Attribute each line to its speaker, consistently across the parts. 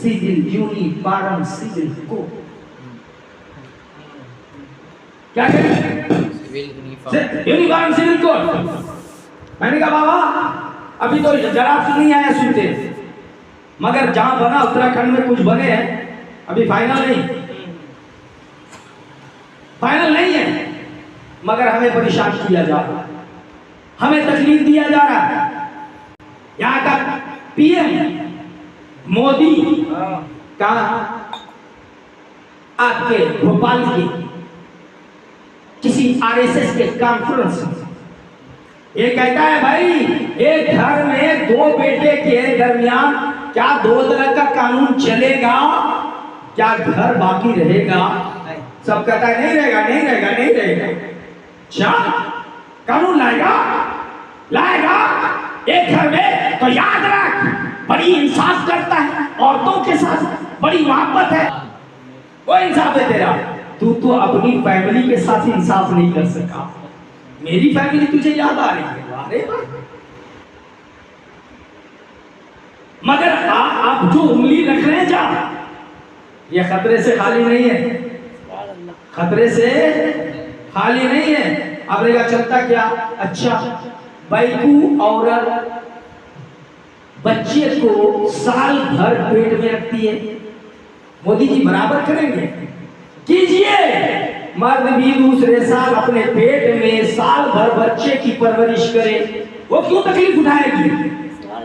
Speaker 1: Civil uniform civil code. क्या uniform civil code? मैंने कहा बाबा अभी तो जरा नहीं आया सुनते, मगर जहां बना उत्तराखंड में कुछ बने हैं, अभी फाइनल नहीं है, मगर हमें परेशान किया जा रहा है, हमें तकलीफ दिया जा रहा है। यहाँ का पीएम मोदी का आपके भोपाल की किसी आरएसएस के कॉन्फ्रेंस में ये कहता है भाई एक घर में दो बेटे के दरमियान क्या 2 तरह का कानून चलेगा? क्या घर बाकी रहेगा? सब कहता है नहीं रहेगा। क्या कानून लाएगा एक घर में? तो याद रख बड़ी इंसाफ करता है, औरतों के साथ बड़ी मोहब्बत है। वो इंसाफ है तेरा, तू तो अपनी फैमिली के साथ इंसाफ नहीं कर सका। मेरी फैमिली तुझे याद आ रही है, अरे मगर आप जो उंगली रख रहे हैं जा, ये खतरे से खाली नहीं है, अब रहेगा चलता क्या? अच्छा बैकू औरत बच्चे को साल भर पेट में रखती है, मोदी जी बराबर करेंगे? कीजिए, मर्द भी दूसरे साल अपने पेट में साल भर बच्चे की परवरिश करे, वो क्यों तकलीफ उठाएगी?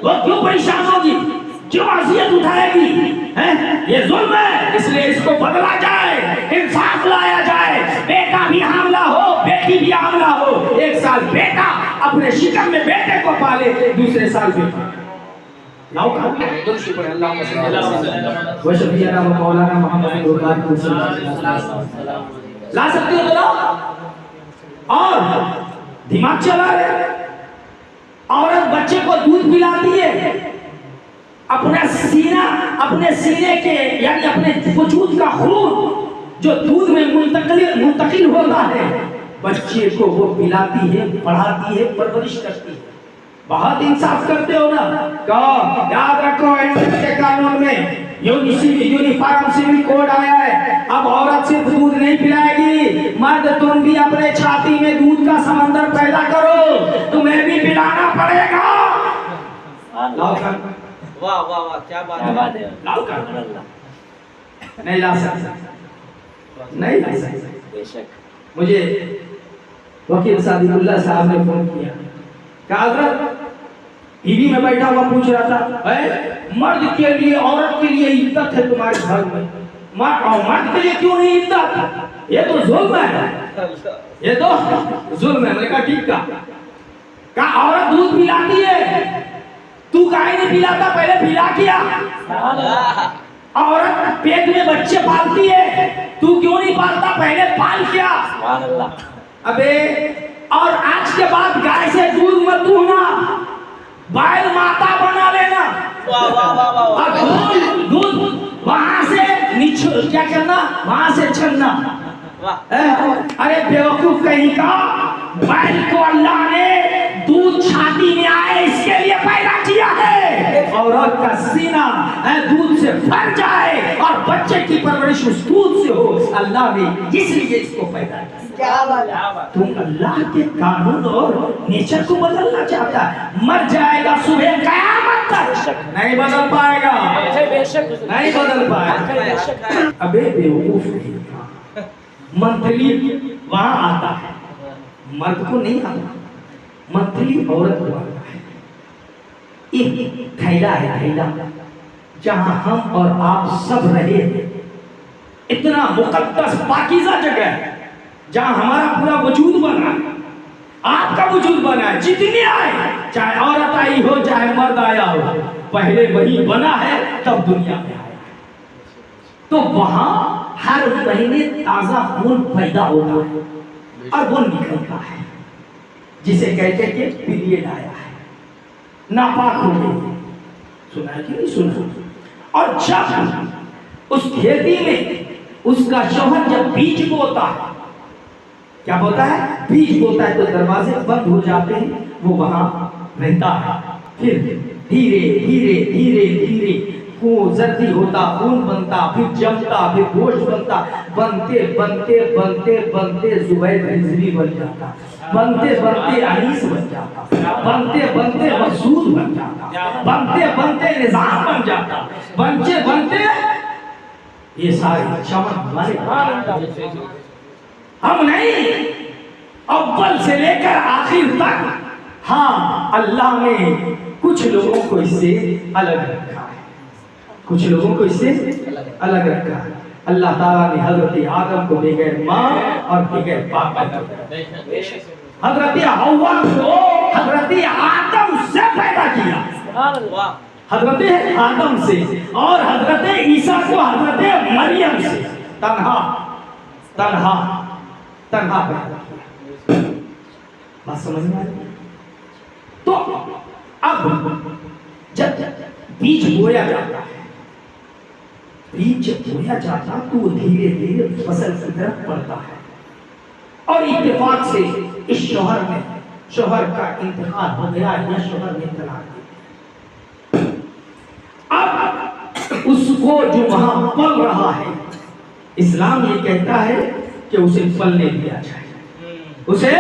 Speaker 1: वो क्यों परेशान होगी? क्यों अज़ियत उठाएगी? ये जुल्म है, इसलिए इसको बदला जाए, इंसाफ लाया जाए। बेटा भी हामला हो, बेटी भी हामला हो, एक साल बेटा अपने शिकम में बेटे को पाले, दूसरे साल बेटा लाओ का ला सकते हो तो लाओ। और दिमाग चला रहे, औरत बच्चे को दूध पिलाती है, अपने सीने के यानी अपने वजूद का खून जो दूध में मुंतकिल होता है, बच्चे को वो पिलाती है, पढ़ाती है, परवरिश करती है। बहुत इंसाफ करते हो ना? कहो याद रखो इंडिया के कानून में यूनिफॉर्म सिविल कोड आया है, अब औरत सिर्फ दूध नहीं पिलाएगी, मर्द तुम भी अपने छाती में दूध का समंदर पैदा करो, तुम्हें भी पिलाना पड़ेगा।
Speaker 2: वाह वाह वाह, क्या बात है।
Speaker 1: नहीं ला सकते। बेशक मुझे वकील सादिकुल्लाह साहब ने फोन किया, कहा टीवी में बैठा हुआ पूछ रहा था, मर्द के लिए औरत के लिए इज्जत है तुम्हारे घर में, मर्द के लिए क्यों नहीं इज्जत? ये तो जुल्म है, मैंने कहा ठीक का औरत दूध पिलाती है, तू काहे नहीं पिलाता? पहले पिला किया। औरत पेट में बच्चे पालती है, तू क्यों नहीं पालता? पहले पाल किया। अबे और आज के बाद गाय से दूध मत दूहना, बैल माता बना लेना। दूध वहां से क्या करना, वहां से छलना। अरे बेवकूफ कहीं का, बैल को अल्लाह ने दूध छाती में आए इसके लिए पैदा किया है, औरत का सीना दूध से भर जाए और बच्चे की परवरिश उस दूध से हो, अल्लाह ने इसलिए इसको पैदा किया। तुम अल्लाह के कानून और नेचर को बदलना चाहता है, मर जाएगा सुबह कयामत तक नहीं बदल पाएगा, नहीं बदल पाएगा। अबे बेवकूफ मंथली वहां आता है, मर्द को नहीं आता, मंथली औरत को आता है। एक थैला है, थैला जहां हम और आप सब रहे, इतना मुकद्दस पाकीज़ा जगह है जहां हमारा पूरा वजूद बना है, आपका वजूद बना है। जितने आए, चाहे औरत आई हो चाहे मर्द आया हो, पहले वही बना है तब दुनिया में आया है। तो वहां हर महीने ताजा खून पैदा होता है और वो निकलता है, जिसे कहते हैं कि पीरियड आया है, नापाक हो गई। सुना है कि नहीं सुना? और जब उस खेती में उसका शौहर जब बीज बोता है, क्या बोलता है? बीज बोता है, तो दरवाजे बंद हो जाते हैं, वो वहां रहता है। फिर धीरे धीरे धीरे धीरे जर्दी होता, खून बनता, फिर जमता, फिर गोश्त बनता, बनते बनते बनते बनते जुबैर रिजवी बन जाता, बनते बनते अनीस बन जाता, बनते बनते मकसूद बन जाता, बनते बनते निजाम बन जाता, बनते बनते ये सारे चमन हमारे हम नहीं, अव्वल से लेकर आखिर तक। हाँ, अल्लाह ने कुछ लोगों को इससे अलग रखा है, कुछ लोगों को इससे अलग रखा है। अल्लाह ताला ने हजरत आदम को बगैर माँ और बगैर बाप हजरत हव्वा को हजरत आदम से पैदा किया, हजरत आदम से, और हजरत ईसा को हजरत मरियम से तन्हा तन्हा तन्हा पैदा किया। बात समझ में आई? तो अब जब बीज बोया जाता है, बीज जब बोया जाता तो धीरे धीरे फसल की तरफ बढ़ता है, और इत्तेफाक से इस शोहर का इंतकाल हो गया या शोहर ने तलाक दी। अब उसको जो वहां पल रहा है, इस्लाम ये कहता है कि उसे पलने दिया जाए, उसे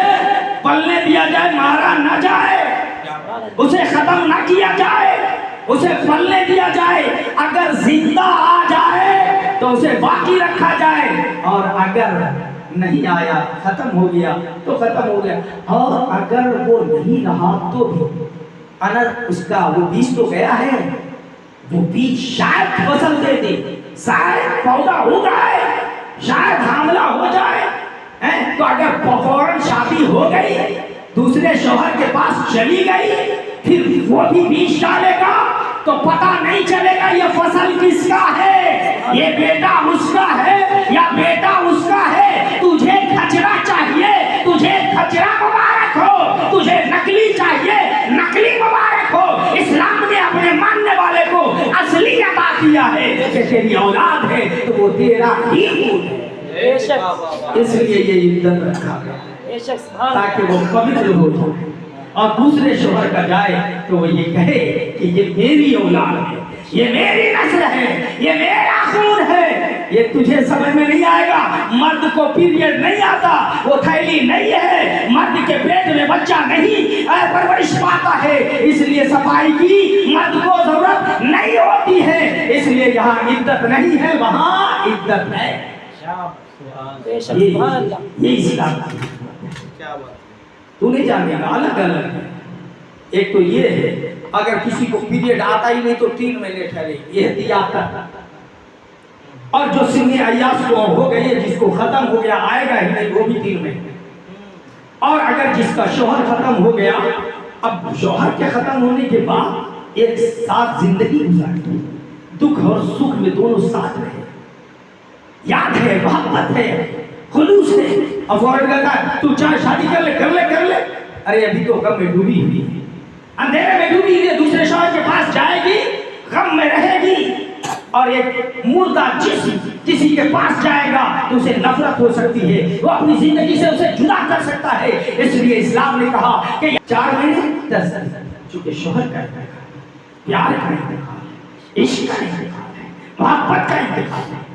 Speaker 1: पलने दिया जाए, मारा ना जाए, उसे खत्म ना किया जाए, उसे पलने दिया जाए। अगर जिंदा आ जाए तो उसे बाकी रखा जाए, और अगर नहीं आया, खत्म हो गया तो खत्म हो गया, और अगर वो नहीं रहा तो भी अनर उसका वो बीज तो गया है, वो बीज शायद फसल दे दे, शायद पौधा उगाए, शायद हमला हो जाए, तो अगर फौरन शादी हो गई, दूसरे शौहर के पास चली गई, फिर वो भी बीज डालेगा तो पता नहीं चलेगा ये फसल किसका है, ये बेटा उसका है या बेटा उसका है। तुझे खचरा चाहिए, तुझे खचरा मुबारक हो, तुझे नकली चाहिए, नकली मुबारक हो। इस्लाम ने अपने मानने वाले को असली अता किया है कि तेरी औलाद है तो वो तेरा ही खून है, इसलिए ये इज्जत रखा गया ताकि वो पवित्र हो जाए, और दूसरे शोहर का जाए तो वो ये कहे कि ये मेरी औलाद है, ये मेरी नस्ल है, ये मेरा खून है। ये तुझे समझ में नहीं आएगा, मर्द को पीरियड नहीं आता, वो थैली नहीं है, मर्द के पेट में बच्चा नहीं परवरिश पाता है, इसलिए सफाई की मर्द को जरूरत नहीं होती है, इसलिए यहाँ इज्जत नहीं है, वहाँ इज्जत है। ये इस्लाम तू नहीं जानेगा, अलग अलग है। एक तो ये है, अगर किसी को पीरियड आता ही नहीं तो 3 महीने ठहरे, ये दिया था। और जो सिंह अय्यास को हो गई है, जिसको खत्म हो गया आएगा ही नहीं, वो भी 3 महीने। और अगर जिसका शौहर खत्म हो गया, अब शौहर के खत्म होने के बाद एक साथ जिंदगी गुजारी, दुख और सुख में दोनों साथ रहे, याद है, मोहब्बत है, खुलूस है। अब फौरन कहता है तू चाहे शादी कर ले कर ले कर ले, अरे अभी तो गम में डूबी हुई है, अंधेरे में डूबी हुई है, दूसरे शौहर के पास जाएगी, गम में रहेगी, और एक मुर्दा किसी के पास जाएगा तो उसे नफरत हो सकती है, वो अपनी जिंदगी से उसे जुदा कर सकता है। इसलिए इस्लाम ने कहा कि 4 महीने 10 दिन, चूंकि शौहर का इंतकाल, प्यार का इंतकाल, इश्क का इंतकाल है, मोहब्बत का इंतकाल है,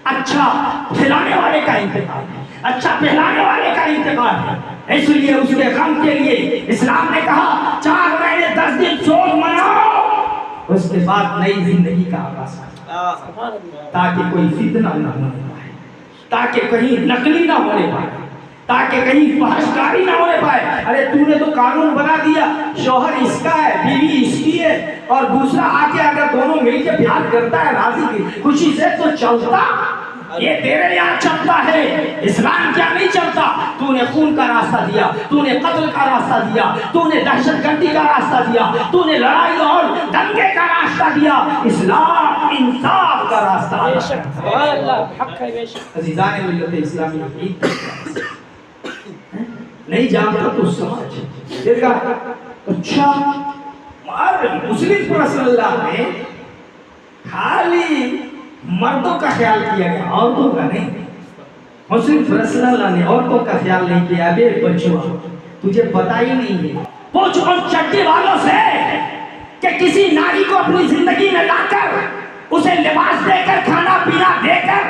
Speaker 1: अच्छा खिलाने वाले का इंतकाल है, अच्छा पहलाने वाले का इंतकाल है, इसलिए उसके गम के लिए इस्लाम ने कहा 4 महीने 10 दिन सोच मनाओ, उसके बाद नई जिंदगी का आगाज है, ताकि कोई फितना न होने पाए, ताकि कहीं नकली ना होने पाए, ताकि कहीं फहशकारी ना होने पाए। अरे तूने तो कानून बना दिया, शौहर इसका है, बीवी इसकी है, और दूसरा आके अगर दोनों मिलकर प्यार करता है राजी की खुशी से तो चलता, ये तेरे यहाँ चलता है, इस्लाम क्या नहीं चलता। तूने खून का रास्ता दिया, तूने कत्ल का रास्ता दिया, तूने दहशतगर्दी का रास्ता दिया, तूने लड़ाई और दंगे का रास्ता दिया, इस्लाम इंसाफ का रास्ता। अज़ीज़ान मिल्लत इस्लामी नहीं जानता तो समझ देगा। अच्छा, मुस्लिम रसूलुल्लाह ने खाली मर्दों का ख्याल किया गया, औरतों का नहीं। मुस्लिम रसूलुल्लाह ने औरतों का ख्याल नहीं किया। अबे बच्चों, तुझे पता ही नहीं है, पूछ उन चट्टी वालों से कि किसी नारी को अपनी जिंदगी में लाकर उसे लिबास देकर, खाना पीना देकर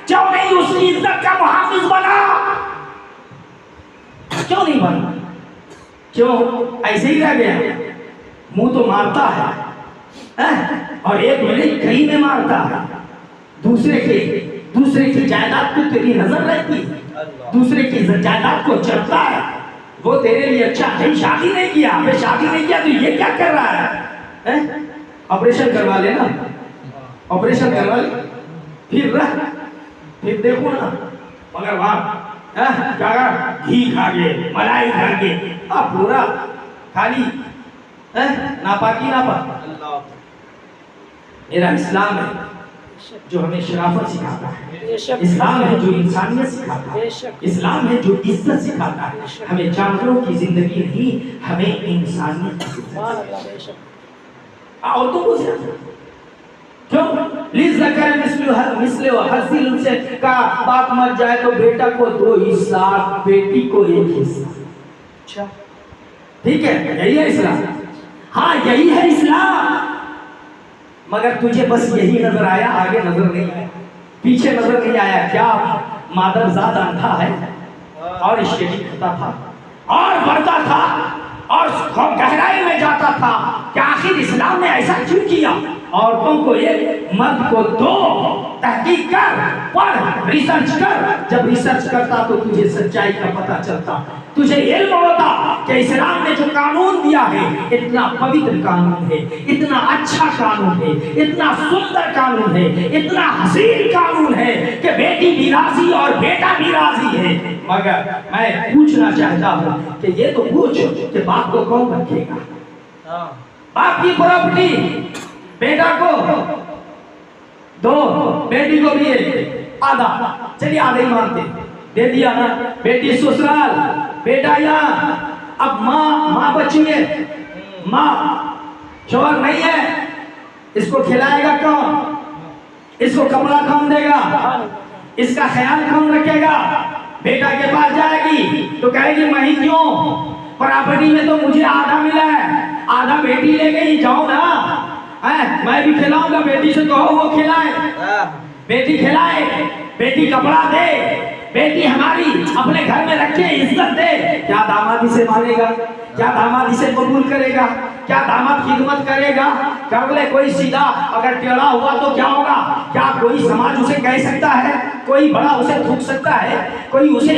Speaker 1: क्यों नहीं उसकी इज्जत का मुहाफिज बना? क्यों नहीं बना? क्यों ऐसे ही रह गया? मुंह तो मारता है और एक मिनट कहीं में मारता है। दूसरे की जायदाद पे तेरी नजर रहती है, दूसरे की जायदाद को चढ़ता है। वो तेरे लिए अच्छा नहीं, शादी नहीं किया, अबे शादी नहीं किया तो ये क्या कर रहा है? ऑपरेशन करवा लेना, ऑपरेशन करवा ले, फिर देखो ना। मगर वहां क्या घी खा गए, मलाई खा गए, अब पूरा खाली नापाकी नापा। मेरा इस्लाम है जो हमें शराफत सिखाता है, इस्लाम है जो इंसानियत सिखाता है, इस्लाम है जो इज्जत सिखाता है। हमें जानवरों की जिंदगी नहीं, हमें इंसानियत की जिंदगी। औरतों को क्यों मिसले हसील से का बाप मर जाए तो बेटा को 2 हिस्सा, बेटी को 1 हिस्सा। अच्छा ठीक है, यही है इस्लाम। हाँ यही है इस्लाम। मगर तुझे बस यही नजर आया, आगे नजर नहीं आया, पीछे नजर नहीं आया। क्या मादरजादा अंधा है और स्टेजी खाता था और बढ़ता था और गहराई में जाता था कि आखिर इस्लाम ने ऐसा क्यों किया? औरतों को एक, मर्द को 2, तहकीक कर, पढ़, रिसर्च कर। जब रिसर्च करता तो तुझे सच्चाई का पता चलता, तुझे इल्म होता कि इस्लाम ने जो कानून दिया है इतना पवित्र कानून है, इतना अच्छा कानून है, इतना सुंदर कानून है, इतना हसीन कानून है कि बेटी भी राजी और बेटा भी राजी है। मगर मैं पूछना चाहता हूँ कि ये तो पूछ कि बाप को कौन रखेगा? बाप की प्रॉपर्टी बेटा को 2, बेटी को भी 1, आधा, चलिए आधे ही मानते, दे दिया ना। बेटी ससुराल, बेटा यहाँ। अब माँ बची है, माँ शौहर नहीं है, इसको खिलाएगा कौन? इसको कपड़ा कौन देगा? इसका ख्याल कौन रखेगा? बेटा के पास जाएगी तो कहेगी मैं ही क्यों, प्रॉपर्टी में तो मुझे आधा मिला है, आधा बेटी ले गई, जाओ ना। मैं भी खिलाऊंगा, बेटी से कहो वो खिलाए, बेटी खिलाए, बेटी कपड़ा दे, बेटी हमारी अपने घर में रखे, इज्जत दे। क्या दामादी से मानेगा? क्या दामादी से कबूल करेगा? क्या दामाद खिदमत करेगा? कर ले कोई सीधा, अगर टेढ़ा हुआ तो क्या होगा? क्या कोई समाज उसे कह सकता है? कोई बड़ा उसे थूक सकता है? कोई उसे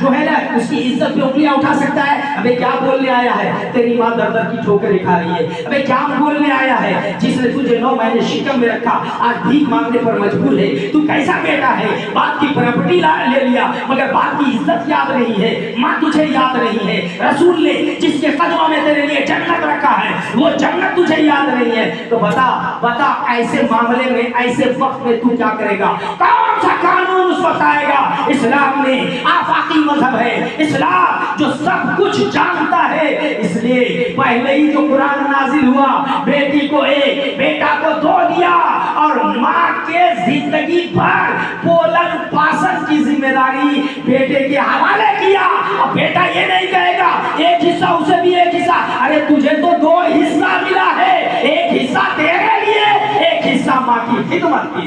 Speaker 1: जो है ना उसकी इज्जत पे उंगलियां उठा सकता है? अबे क्या बोलने आया है? तेरी माँ दर दर की ठोकरें खा रही है। अबे क्या बोलने आया है? जिसने तुझे 9 महीने शिकम में रखा आज भीख मांगने पर मजबूर है। तू कैसा बेटा है? बाप की प्रॉपर्टी ले लिया मगर बाप की इज्जत याद नहीं है, माँ तुझे याद नहीं है। रसूल ने जिसके कदमों में तेरे लिए जन्नत रखा है वो जन्नत तुझे याद नहीं है। तो बता ऐसे मामले में, ऐसे वक्त में तू क्या करेगा? कौन सा कानून उस वक्त आएगा? इस्लाम ने आफाकी मजहब है, इस्लाम जो सब कुछ जानता है। इसलिए पहले ही जो कुरान नाजिल हुआ, बेटी को 1 बेटा को 2 दिया और माँ के जिंदगी भर पोलन पालन की जिम्मेदारी बेटे के हवाले किया। अब बेटा ये नहीं कहेगा एक हिस्सा उसे भी 1 हिस्सा, अरे तुझे तो 2 हिस्सा मिला है, 1 हिस्सा तेरे लिए, 1 हिस्सा माँ की खिदमत की।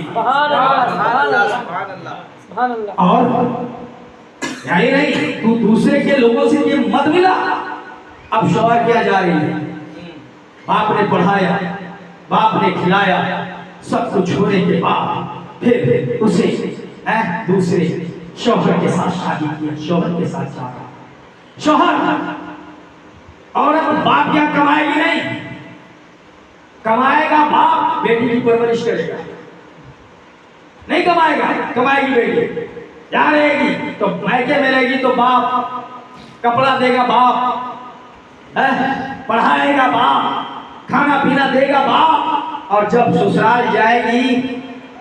Speaker 1: और यही नहीं, तू दूसरे के लोगों से ये मत मिला। अब शौहर क्या जा रही है? बाप ने पढ़ाया, बाप ने खिलाया, सब कुछ होने के बाद फिर उसे दूसरे शौहर के साथ शादी किया, शौहर के साथ शादी। शौहर और अब बाप क्या कमाएगी? नहीं कमाएगा बाप, बेटी की परवरिश करेगा। नहीं कमाएगा, कमाएगी बेटी। क्या रहेगी तो मायके में रहेगी तो बाप, कपड़ा देगा बाप, पढ़ाएगा बाप, खाना पीना देगा बाप। और जब ससुराल जाएगी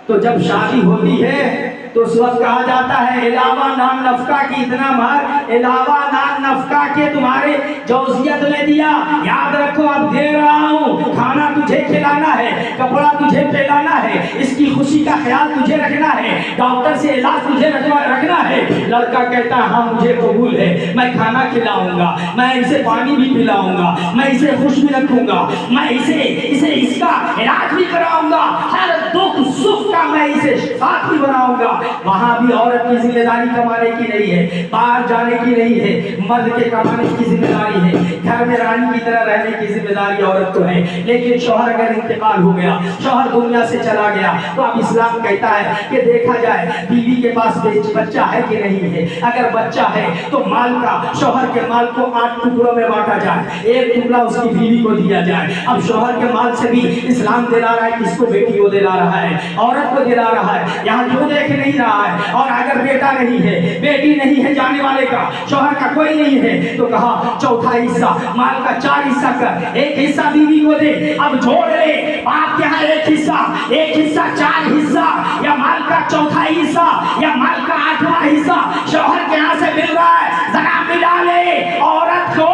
Speaker 1: तो जब शादी होती है तो उस वक्त कहा जाता है इलावा नान नफका की इतना मार, इलावा नान नफका के तुम्हारे जौजियत ने दिया, याद रखो अब दे रहा हूँ, खाना तुझे खिलाना है, कपड़ा तुझे पहनाना है, इसकी खुशी का ख्याल तुझे रखना है, डॉक्टर से इलाज तुझे रखना है। लड़का कहता है हाँ मुझे कबूल है, मैं खाना खिलाऊंगा, मैं इसे पानी भी पिलाऊंगा, मैं इसे खुश भी रखूंगा, मैं इसे इसका इलाज भी कराऊंगा, हर दुख सुख का मैं इसे साथ भी बनाऊंगा। वहां भी औरत की जिम्मेदारी कमाने की नहीं है, बाहर जाने की नहीं है, मर्द के कमाने की जिम्मेदारी है, घर में रानी की तरह रहने की जिम्मेदारी औरत को है। लेकिन शौहर अगर इंतकाल हो गया, शौहर दुनिया से चला गया, तो अब इस्लाम कहता है कि देखा जाए बीवी के पास बच्चा है कि नहीं है। अगर बच्चा है तो माल का, शौहर के माल को 8 टुकड़ों में बांटा जाए, 1 टुकड़ा उसकी बीवी को दिया जाए। अब शौहर के माल से भी इस्लाम दिला रहा है, किसको? बेटी को दिला रहा है, औरत को दिला रहा है। यहाँ क्यों देख नहीं रहा है? और अगर बेटा नहीं है, बेटी नहीं है जाने वाले का, शौहर का कोई नहीं है, तो कहा चौथा हिस्सा माल का 4 हिस्सा कर, 1 हिस्सा बीवी को दे। अब जोड़ ले, बाप के यहाँ 1 हिस्सा 4 हिस्सा, या माल का चौथा हिस्सा, या माल का 8वां हिस्सा शौहर के यहाँ से मिल रहा है। जरा मिला ले, औरत को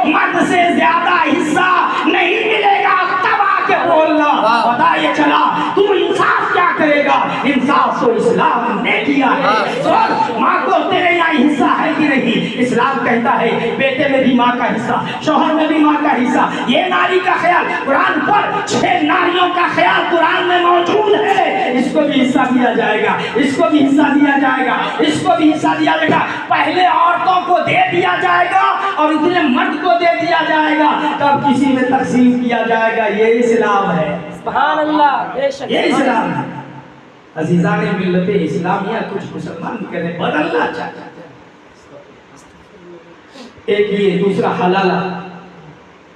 Speaker 1: मर्द से ज्यादा हिस्सा नहीं मिलेगा। तब आके बोलना, पता ये चला तू इंसाफ क्या करेगा? इंसाफ तो इस्लाम ने किया है। माँ को तेरे यहाँ हिस्सा है कि नहीं? इस्लाम कहता है बेटे में भी माँ का हिस्सा, शौहर में भी माँ का हिस्सा। ये नारी का ख्याल कुरान पर 6 नारियों का ख्याल कुरान में मौजूद है। इसको भी हिस्सा दिया जाएगा, इसको भी हिस्सा दिया जाएगा, इसको भी हिस्सा दिया जाएगा। पहले औरतों को दे दिया जाएगा और इतने मर्द को दे दिया जाएगा, तब किसी में तकसीम किया जाएगा। ये इस्लाम है।
Speaker 3: सुभान अल्लाह, बेशक
Speaker 1: ये इस्लाम है। अजीज़ाने मिल्लते इस्लामिया कुछ मुसलमान कहते बदलना चाहते हैं। एक ये, दूसरा हलाला,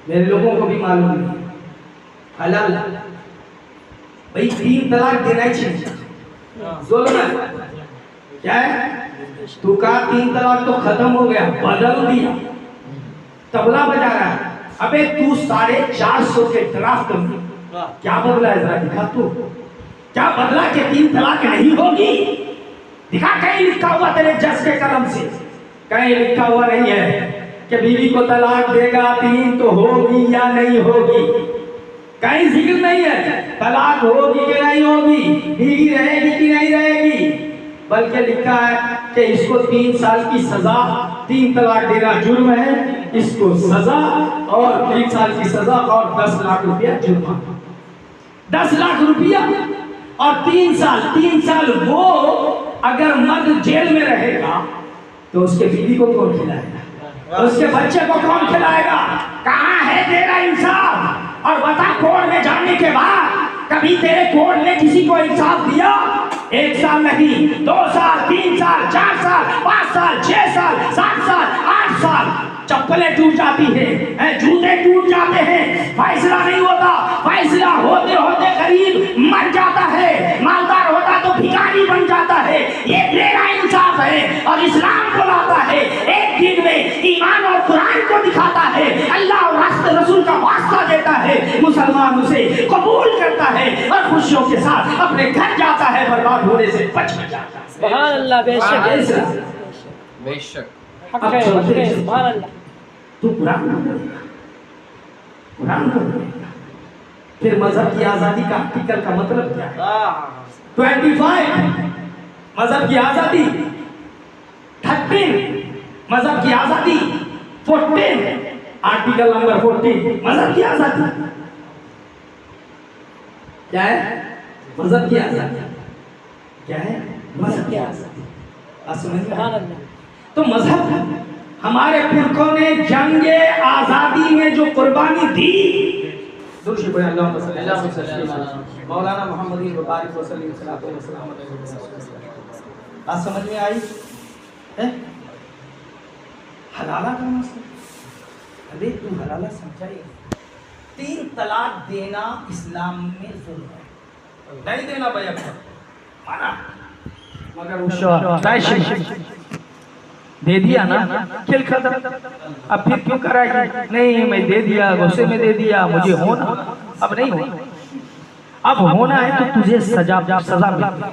Speaker 1: मेरे लोगों को भी मालूम नहीं हलाला। भाई 3 तलाक देना ही चाहिए, जुल्म है। क्या है? तू कहा 3 तलाक तो खत्म हो गया, बदल दिया, तबला बजा रहा है। अबे तू 450 के ड्राफ्ट में क्या बदला है? जरा दिखा तू, क्या बदला कि 3 तलाक नहीं होगी? दिखा कहीं लिखा हुआ तेरे जज के कलम से? कहीं लिखा हुआ नहीं है कि बीवी को तलाक देगा 3 तो होगी या नहीं होगी। कहीं जिक्र नहीं है तलाक होगी कि नहीं होगी, बीवी रहेगी कि नहीं रहेगी। बल्कि लिखा है कि इसको 3 साल की सजा, 3 तलाक देना जुर्म है, इसको सजा और 3 साल की सजा और 10 लाख रुपया जुर्माना। 10 लाख रुपया और 3 साल वो अगर मर्द जेल में रहेगा तो उसके बीवी को कौन खिलाएगा? उसके बच्चे को कौन खिलाएगा? कहाँ है तेरा इंसाफ? और बता, कोर्ट में जाने के बाद कभी तेरे कोर्ट ने किसी को इंसाफ दिया? 1 साल नहीं, 2 साल, 3 साल, 4 साल, 5 साल, 6 साल, 7 साल, 8 साल। चप्पलें टूट जाती हैं, जूते टूट जाते हैं, फैसला नहीं होता। फैसला होते होते गरीब मर जाता है, मालदार होता तो भिखारी बन जाता है। ये तेरा इंसाफ है। और इस्लाम बुलाता है, एक दिन में ईमान और कुरान को दिखाता है, अल्लाह और रसूल का वास्ता देता है, मुसलमान उसे कबूल करता है और खुशियों के साथ अपने घर जाता है, बर्बाद होने से बच जाता है।
Speaker 3: सुभान अल्लाह, बेशक
Speaker 2: बेशक
Speaker 3: हक है, सुभान अल्लाह।
Speaker 1: तू कुरान को पढ़ेगा, कुरान को पढ़ेगा। फिर मजहब की आजादी का आर्टिकल का मतलब क्या है? 25 मजहब की आजादी, 13 मजहब की आजादी, 14 आर्टिकल नंबर 14 मजहब की आजादी। क्या है? मजहब की आजादी। क्या है? मजहब की आजादी।
Speaker 3: सुभान अल्लाह।
Speaker 1: तो मजहब हमारे पुरखों ने जंगे आजादी में जो कुर्बानी दी, मौलाना मोहम्मद बात समझ में आई है? हलाला का मसला, अरे तू हलाला समझाइए। 3 तलाक देना इस्लाम में जुल्म है, नहीं देना भैया माना, मगर दे दिया ना, खेल खत्म। अब फिर क्यों कराएगी? नहीं मैं दे दिया, गुस्से में दे दिया, मुझे होना, अब नहीं होना। अब होना है तो तुझे सजा मिलेगी।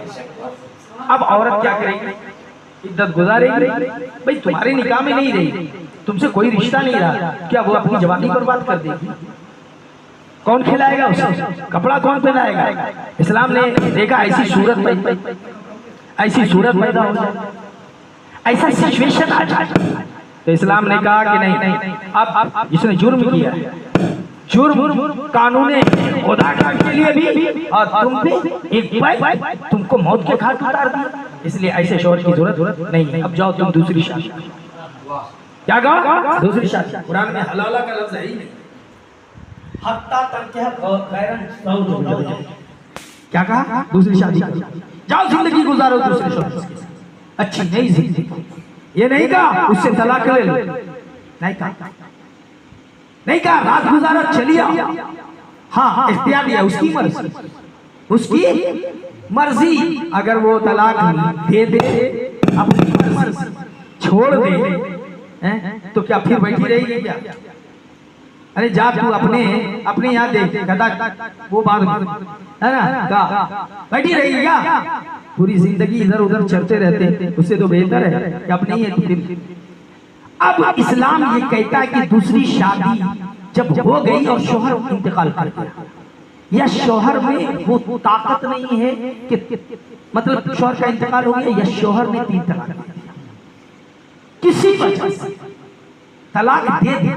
Speaker 1: अब औरत क्या करेगी? इद्दत गुजारेगी। भाई तुम्हारे निकाह में नहीं रही, तुमसे कोई रिश्ता नहीं रहा, क्या वो अपनी जवानी बर्बाद कर देगी? कौन खिलाएगा उसे? कपड़ा कौन पहनाएगा? इस्लाम ने देखा ऐसी सूरत पैदा हो जाए, ऐसा सिचुएशन आ जाए, तो इस्लाम ने कहा कि नहीं, अब जिसने जुर्म किया है, जुर्म कानून खुदा के लिए भी और तुम भी एक भाई तुमको मौत के घाट उतार दिया, इसलिए ऐसे शौहर की जरूरत नहीं। अब जाओ तुम दूसरी शादी। क्या कहा? दूसरी शादी। कुरान में हलाला का लफ्ज है ही नहीं। हत्ता तंकिह गैरन ज़ौज। क्या कहा? दूसरी शादी। जाओ जिंदगी गुजारो दूसरे शौहर के साथ, अच्छी नई जिंदगी। ये नहीं कहा उससे तलाक ले लो, नहीं कहा रात गुजारा चलिए। हाँ, इख्तियार दिया, उसकी मर्जी। अगर वो तलाक दे अपनी मर्जी छोड़ दे तो क्या फिर बैठी रहेगी क्या? अरे जा तू अपने यहाँ देख, वो बात है ना, बैठी रहेगी क्या? पूरी जिंदगी इधर उधर चलते रहते, उससे तो बेहतर है कि अपने ही। अब इस्लाम ये कहता है कि दूसरी शादी जब हो गई और शौहर इंतकाल कर गया, या शौहर में वो ताकत नहीं है कि मतलब शौहर का इंतकाल हो गया, या शौहर ने 3 तलाक दे दिया, किसी वजह से तलाक दे दिया,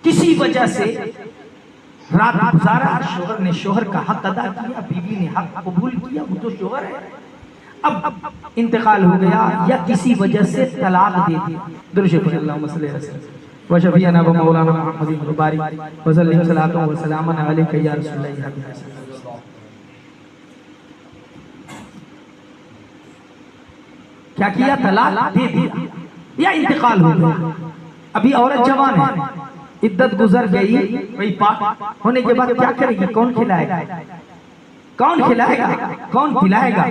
Speaker 1: किसी वजह से रात गुजारा, शौहर ने शौहर का हक अदा किया, बीवी ने हक कबूल किया, वो तो शौहर है। अब इंतकाल हो गया या किसी वजह से तलाक दे दिया, दुरुद पढ़ अल्लाहुम्मा सल्ली अलैहि व शफीअना व मौलाना मुहम्मद व बारिक व सल्लल्लाहु सलातो व सलामन अलैका या रसूलल्लाह। क्या किया? तलाक दे दिया या इंतकाल हो गया। अभी औरत जवान है, इद्दत गुजर गई, वही पाक होने के बाद क्या करेगी? कौन खिलाएगा? कौन खिलाएगा? कौन पिलाएगा?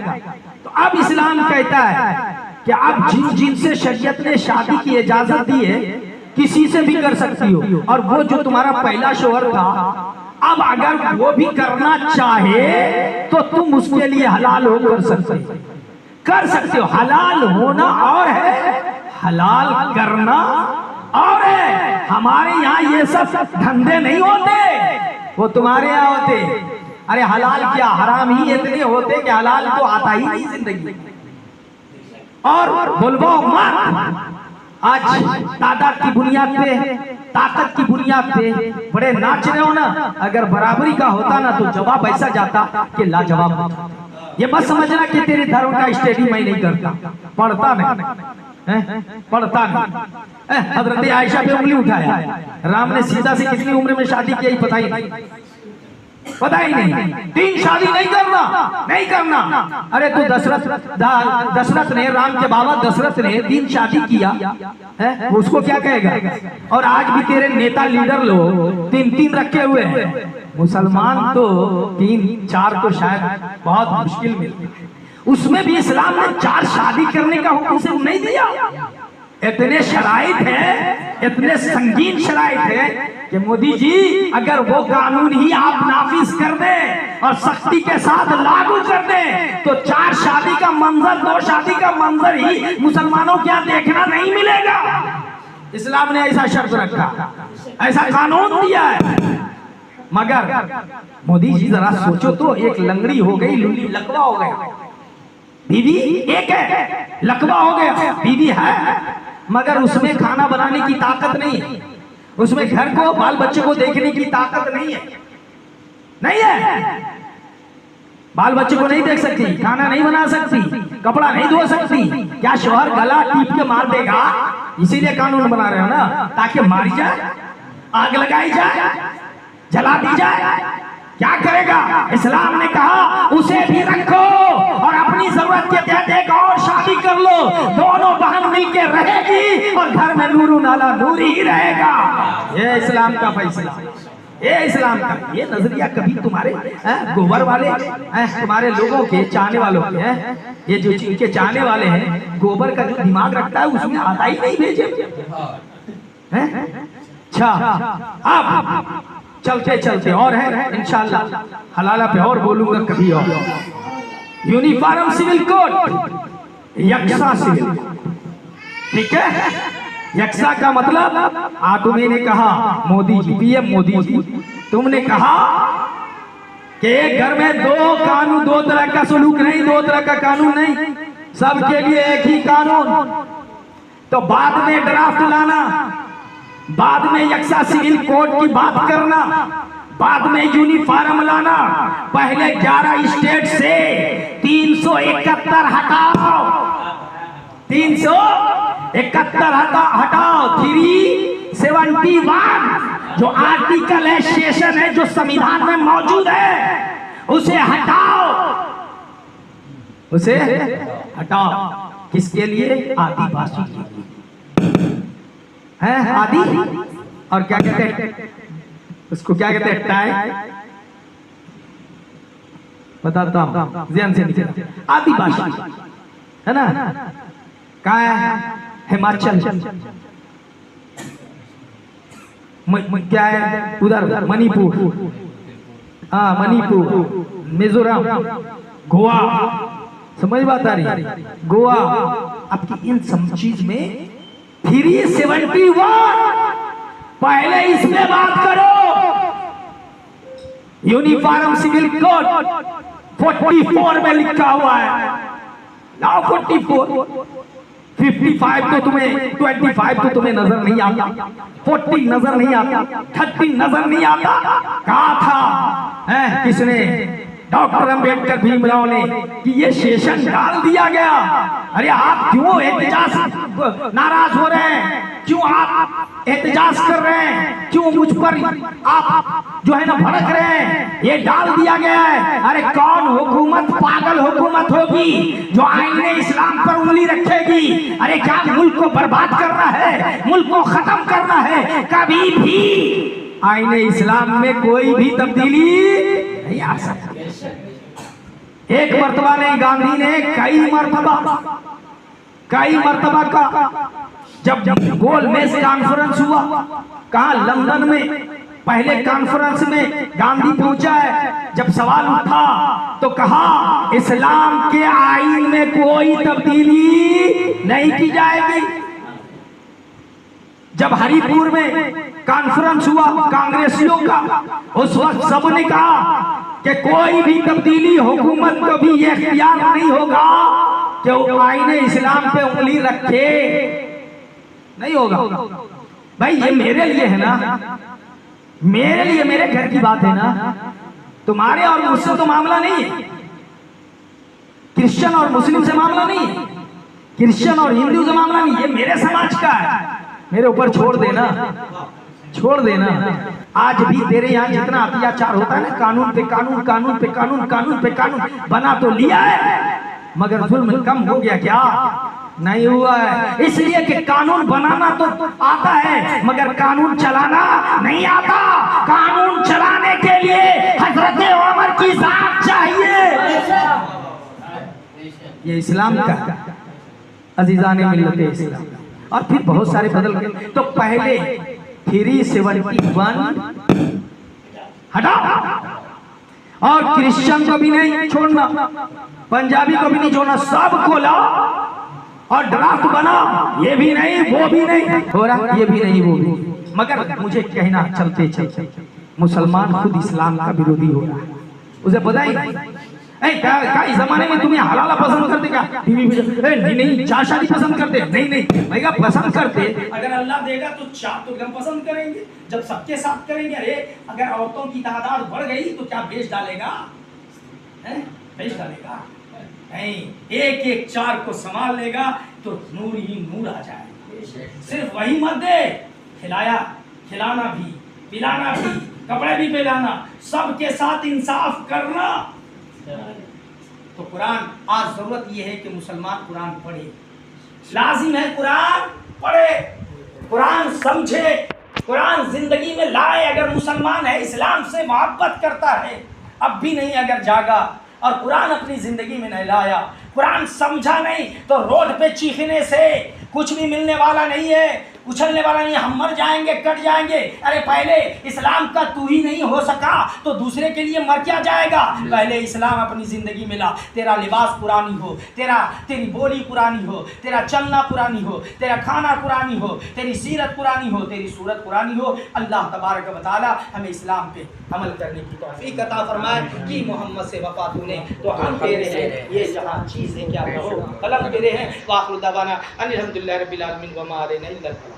Speaker 1: तो अब इस्लाम कहता है कि अब जिनसे शरीयत ने शादी की इजाजत दी है, किसी से भी कर सकती हो, और वो जो तुम्हारा पहला शौहर था, अब अगर वो भी करना चाहे तो तुम उसके लिए हलाल हो कर सकते हो। हलाल होना और है, हलाल करना और है। हमारे यहाँ ये सब धंधे नहीं होते, वो तुम्हारे यहाँ होते। अरे हलाल क्या, हराम ही इतने होते कि हलाल तो आता ही नहीं जिंदगी। और बोलबो मत, आज तादाद की बुनियाद पे, ताकत की बुनियाद पे बड़े नाच रहे हो ना। अगर बराबरी का होता ना तो जवाब ऐसा जाता कि लाजवाब होता। ये मत समझना कि तेरे धर्म का स्टडी मैं नहीं करता, पढ़ता नहीं। हजरत आयशा पे उंगली उठाया, राम ने सीता से कितनी उम्र में शादी की पता ही नहीं। 3 शादी नहीं करना। अरे तो दशरथ ने, राम के बाबा दशरथ ने 3 शादी किया है, उसको क्या कहेगा? और आज भी तेरे नेता लीडर लोग 3 रखे हुए हैं। मुसलमान तो 3-4 तो शायद बहुत मुश्किल मिलते, उसमें भी इस्लाम ने 4 शादी करने का हुक्म नहीं दिया। इतने शराइत है, इतने संगीन शराइत है कि मोदी जी अगर वो कानून ही आप नाफिज कर दे और सख्ती के साथ लागू कर दे तो 4 शादी का मंजर, 2 शादी का मंजर ही मुसलमानों को यहाँ देखना नहीं मिलेगा। इस्लाम ने ऐसा शर्त रखा, ऐसा कानून दिया है। मगर मोदी जी जरा सोचो तो, एक लंगड़ी हो गई, लुल्ली लकवा हो गया, बीवी एक है, लकवा हो गया, बीवी है मगर उसमें खाना बनाने की ताकत नहीं है, उसमें घर को, बाल बच्चे को देखने की ताकत नहीं है, बाल बच्चे को नहीं देख सकती, खाना नहीं बना सकती, कपड़ा नहीं धो सकती। क्या शौहर गला टीप के मार देगा? इसीलिए कानून बना रहे हो ना, ताकि मारी जाए, आग लगाई जाए, जला दी जाए। क्या करेगा? इस्लाम ने कहा उसे भी रखो और अपनी जरूरत के तहत एक और शादी कर लो, दोनों बहन मिलके रहेगी और घर में नूरू नाला नूरी ही रहेगा। ये इस्लाम का फैसला, ये इस्लाम का। ये नजरिया कभी तुम्हारे गोबर वाले, तुम्हारे लोगों के चाहने वालों के, ये जो इनके चाहने वाले हैं, गोबर का जो दिमाग रखता है उसमें आता ही नहीं भेजे। अच्छा, अब चलते और है इंशाअल्लाह, हलाला पे और बोलूंगा कभी और। यूनिफॉर्म सिविल कोड, यक्सा सिविल, ठीक है। यक्सा का मतलब तुम्हें ने कहा मोदी जी, पीएम मोदी जी तुमने कहा कि एक घर में दो कानून, दो तरह का सलूक नहीं, दो तरह का कानून नहीं, सबके लिए एक ही कानून। तो बाद में ड्राफ्ट लाना, बाद में यक्सा सिविल कोड की बात करना, बाद में यूनिफॉर्म लाना। पहले 11 स्टेट से 371 हटाओ, 371 हटाओ। 371 जो आर्टिकल है, सेशन है, जो संविधान में मौजूद है, उसे हटाओ, उसे हटाओ। किसके लिए? आदिवासी के लिए है, आदि। और क्या कहते हैं उसको, क्या कहते हैं? टाई, बताता हूं, ध्यान से निकला। आदिवासी है ना, कहाँ है? हिमाचल, क्या है उधर? मणिपुर, हाँ मणिपुर, मिजोरम, गोवा। समझ बात आ रही? गोवा। आपकी इन सब चीज में 371 पहले इसमें बात करो। यूनिफॉर्म सिविल कोड 44 में लिखा हुआ है, लाओ 44। 55 तो तुम्हें, 25 तो तुम्हें नजर नहीं आता, 40 नजर नहीं आता, 30 नजर नहीं आता। कहा था है किसने? डॉक्टर अंबेडकर भीमराव ने कि ये सेशन डाल दिया गया। अरे आप क्यों एहतजाज नाराज हो रहे हैं? क्यों आप एहतजाज कर रहे हैं? क्यों मुझ पर आप जो है ना भड़क रहे हैं? ये डाल दिया गया है। अरे कौन हुकूमत पागल हुकूमत होगी जो आईने इस्लाम पर उंगली रखेगी? अरे क्या मुल्क को बर्बाद करना है, मुल्क को खत्म करना है? कभी भी आईने इस्लाम में कोई भी तब्दीली नहीं आ सकती। एक मर्तबा नहीं, गांधी ने कई मर्तबा का जब गोलमेज कॉन्फ्रेंस हुआ, कहा लंदन में, पहले कॉन्फ्रेंस में गांधी पहुंचा है। जब सवाल उठा तो कहा इस्लाम के आईन में कोई तब्दीली नहीं की जाएगी। जब हरिपुर में कॉन्फ्रेंस हुआ कांग्रेसियों का, उस वक्त सबने कहा कि कोई भी तब्दीली हुकूमत को भी ये इख्तियार नहीं होगा कि वो आईने इस्लाम पे उंगली रखे, नहीं होगा। भाई ये मेरे लिए है ना, मेरे लिए, मेरे घर की बात है ना, तुम्हारे और मुझसे तो मामला नहीं है। क्रिश्चियन और मुस्लिम से मामला नहीं है, क्रिश्चियन और हिंदू से मामला नहीं, ये मेरे समाज का है। मेरे ऊपर छोड़ देना, छोड़ देना। आज भी तेरे यहाँ जितना अत्याचार होता है ना, कानून पे कानून, कानून पे कानून, कानून पे कानून बना तो लिया है, मगर जुल्म कम हो गया क्या? नहीं हुआ है। इसलिए कि कानून बनाना तो आता है, मगर कानून चलाना नहीं आता। कानून चलाने के लिए हजरत उमर की जात चाहिए। ये इस्लाम का अजीजान मिल्लत इस्लाम। और फिर बहुत सारे बदल गए। तो पहले 371 हटाओ, और क्रिश्चियन को भी नहीं छोड़ना, पंजाबी को भी नहीं छोड़ना, सब को लाओ और ड्राफ्ट बनाओ। ये भी नहीं, वो भी नहीं हो रहा, ये भी नहीं, वो भी नहीं। मगर मुझे कहना चलते चलते मुसलमान खुद इस्लाम का विरोधी हो रहा है। उसे पता ही नहीं। इस जमाने में तुम्हें हलाला पसंद करते क्या? टीवी नहीं नहीं, चार शादी पसंद करते? नहीं नहीं, भैया पसंद करते। अगर अल्लाह देगा तो चार तो हम पसंद करेंगे, जब सबके साथ करेंगे। अरे अगर औरतों की तादाद बढ़ गई तो क्या बेच डालेगा? बेच डालेगा नहीं, एक एक चार को संभाल लेगा तो नूर ही नूर आ जाएगा। सिर्फ वही मत दे, खिलाना भी, पिलाना भी, कपड़े भी पहनाना, सबके साथ इंसाफ करना। तो कुरान, आज जरूरत यह है कि मुसलमान कुरान पढ़े, लाजिम है कुरान पढ़े, कुरान समझे, कुरान जिंदगी में लाए। अगर मुसलमान है, इस्लाम से मोहब्बत करता है, अब भी नहीं अगर जागा और कुरान अपनी जिंदगी में नहीं लाया, कुरान समझा नहीं तो रोड पे चीखने से कुछ भी मिलने वाला नहीं है, उछलने वाला नहीं। हम मर जाएंगे, कट जाएंगे। अरे पहले इस्लाम का तू ही नहीं हो सका तो दूसरे के लिए मर क्या जाएगा। पहले इस्लाम अपनी ज़िंदगी में ला। तेरा लिबास पुरानी हो, तेरी बोली पुरानी हो, तेरा चलना पुरानी हो, तेरा खाना पुरानी हो, तेरी सीरत पुरानी हो, तेरी सूरत पुरानी हो। अल्लाह तबारक व तआला हमें इस्लाम पे अमल करने की तौफीक अता फरमाए कि मोहम्मद से वफा तूने तो हम तेरे हैं, ये जहाँ चीज़ है क्या कहो, कलम तेरे हैं। वाखिर दवाना अनिल हम्दुलिल्लाहि रब्बिल आलमीन व मा अलैना इल्लल बलाग।